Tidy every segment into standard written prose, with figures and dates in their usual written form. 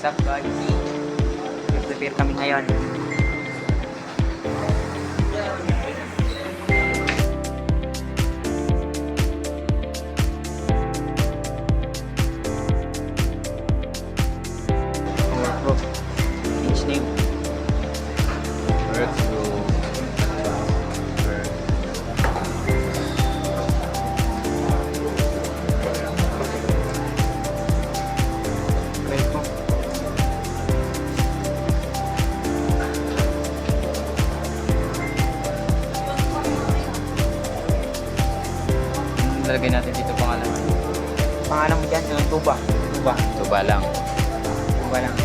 What's up guys? Prepare kami ngayon. Bro, change name. Let's go. Wait mo. Lalagay natin dito pangalan. Pangalan mo dyan, yung tuba. Tuba. Tuba lang. Tuba lang.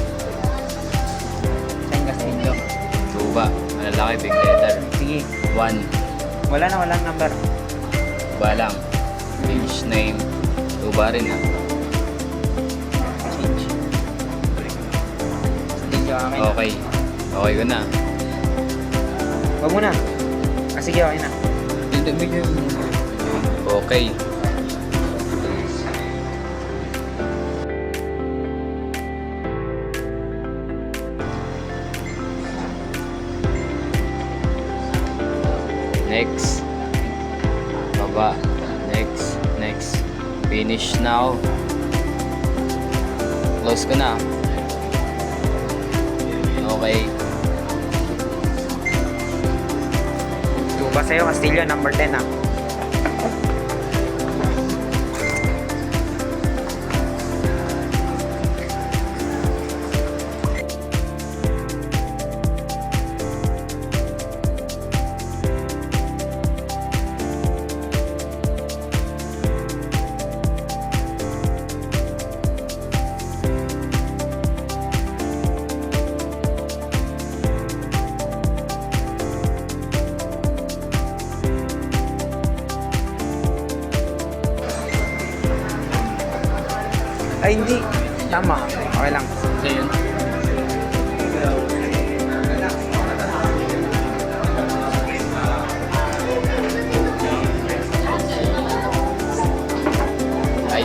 Sign Castillo. Tuba. Malalaki, big letter. Sige. 1. Walang number. Tuba lang. Page name. Tuba rin ah. Change. Castillo akin. Okay. Okay ko na. Wag mo na. Ah, sige, okay na. Okay. Next. Baba. Next. Next. Finish now. Close ko na. Okay. Tuba sa'yo, Castillo, number 10 ah. Ay, hindi. Tama. Okay lang. So yun. Ay.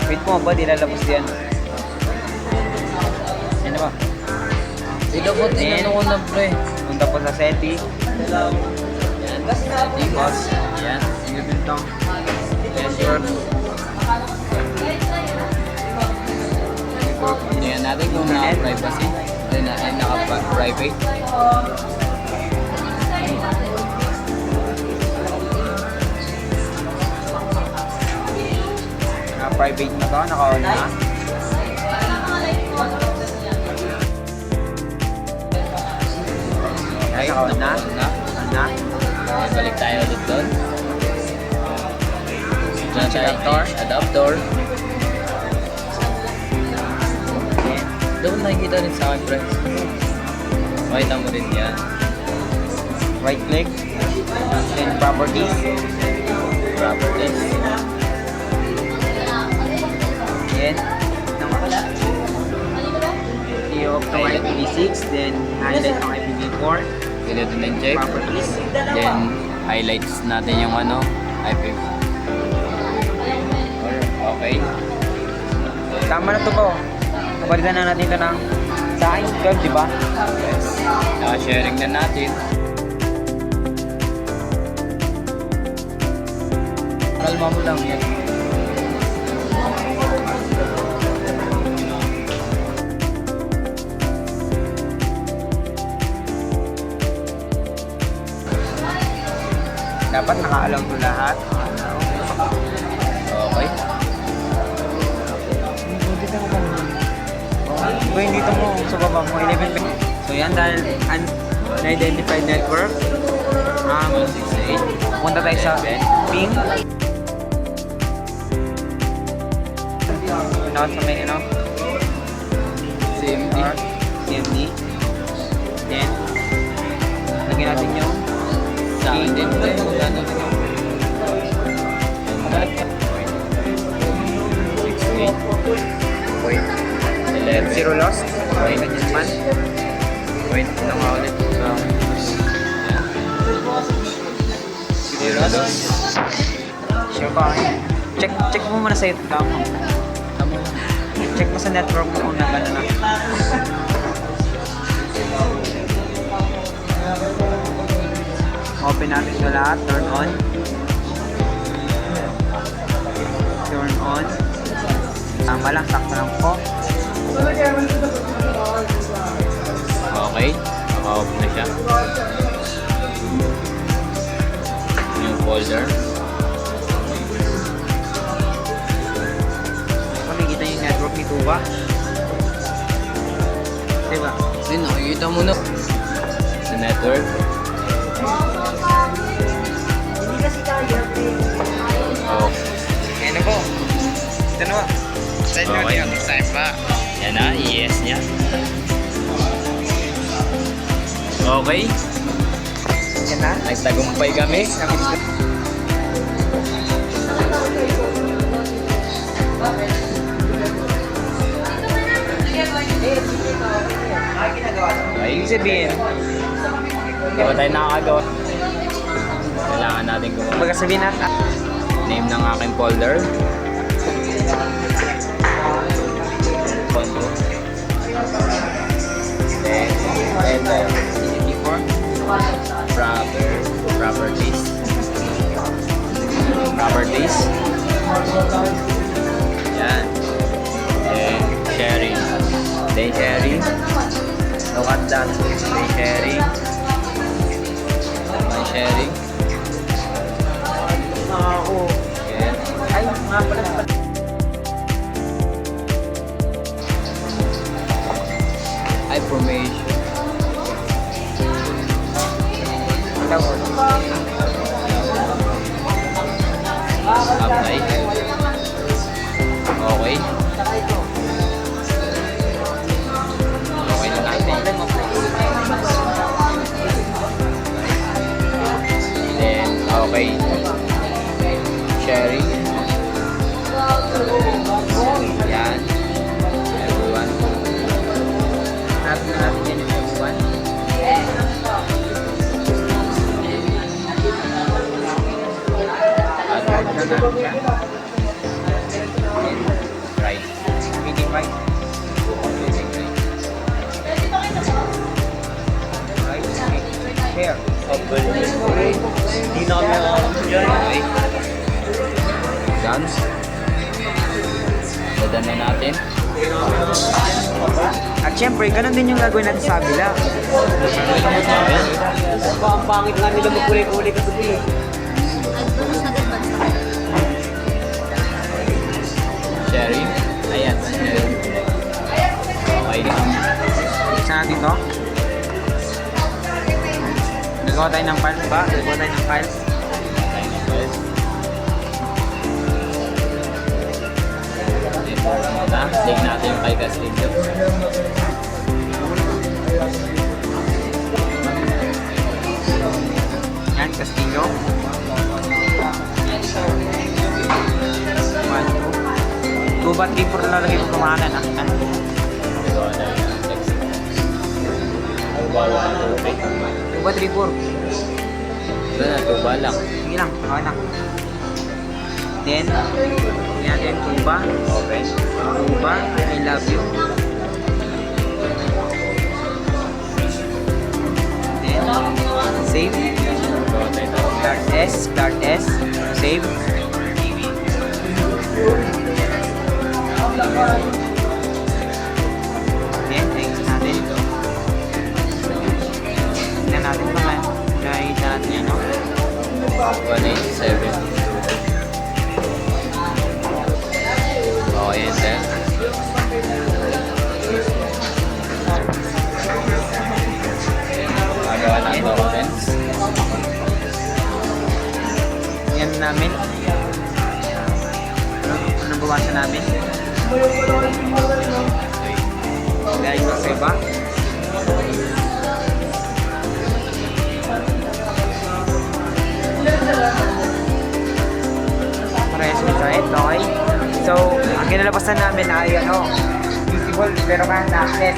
Wait mo ba? Di lalabas yan. Ano ba? Ilabot din ano ko na pre. Punta po sa SETI. Tapos, Yan. sinipin tong measure. Tingnan natin kung naka-privacy. Ay, naka-private. Private na to, naka-on na. Ay, naka-on na. On na. Okay, balik tayo ulit doon. Diyan tayo. Adapter. Adapter. Then, Doon nakikita rin sa akin, friends. Makita mo rin yan. right click. Then, properties. Properties. Then, i-optimize IPv6. Then, highlight ng IPv4. Ganito na yung check. Properties. Then, highlights natin yung ano, IP. Okay. Tama na to po. Kapalitan na natin ito ng sa akin, 12, di ba? Yes. Naka-sharing na natin. Kalma mo lang yan. Dapat naka-alam to lahat. Okay. Kung dito mo sa baba mo, 11. So yan, dahil unidentified network. 168. Punta tayo sa ping. Punta sa may ano, CMD. CMD. Then, lagyan natin yung Sa akin din. Ano? 68. Point. Then 11. zero lost. Point. Ganyan man. Point na nga ulit. Yan. Zero loss. Sure ba? Check mo muna sa ito. Check mo sa network mo kung nagano na. Open natin ito lahat. Turn on. Turn on. Tama lang. Sakto lang po. Okay. Naka-off na siya. New folder. Makikita yung network ni Tuba. Diba? Kasi nakikita mo na. Sa network. Oh. Ayan na po. Ito na po. Side mo Okay. din ang time pa. Yan na. Yes niya. Okay. Yan na. Nagtagumpay kami. Okay. Ibig sabihin, Hindi ba tayo nakakagawa? Kailangan natin gumawa. baga sabihin natin, Name ng aking folder. Fondo. Then, enter. before, Properties. Properties. Yan. Then, sharing. Then, sharing. Look at that. Then, sharing. Then, sharing. oo. Yan. Ay, nga pala. Information. Tawag. Apply. Okay. Okay na natin. Then, okay. Sharing. Yan. Everyone. Natin na natin yan yung everyone. Ano Na natin siya. right. Meeting right. Right. Here. Hindi na kami dyan. Okay. Guns. Dadan na natin. At syempre, ganun din yung gagawin natin sa kabila. Ang pangit nga nila magkulay-kulay kagabi. Sharing. Ayan. Sharing. Okay na. Saan natin to? Gagawa tayo ng files ba? Gagawa tayo ng files. Link natin yung kay Castillo. Yan, Castillo. 1, 2. 2 ba 3 4 lalagay ko kumahanan? Ano? Gawa na yung text. Bawa na ito. 2 ba 3 4? Doon na, tuba lang. Sige lang, okay lang. Then, yan natin 2 ba? Okay. 2 ba? I love you. Then, save. Gawa tayo ito. Start S. Save. Then, next natin. Tignan natin pa nga. Nakikita natin yan, no? 187. Okay, enter. Magawa na ito documents. Yan namin. Anong bawasan namin? Dahil sa iba. Parehas mo sa ito, okay? So, ang kinalabasan namin ay ano, usable pero cash access.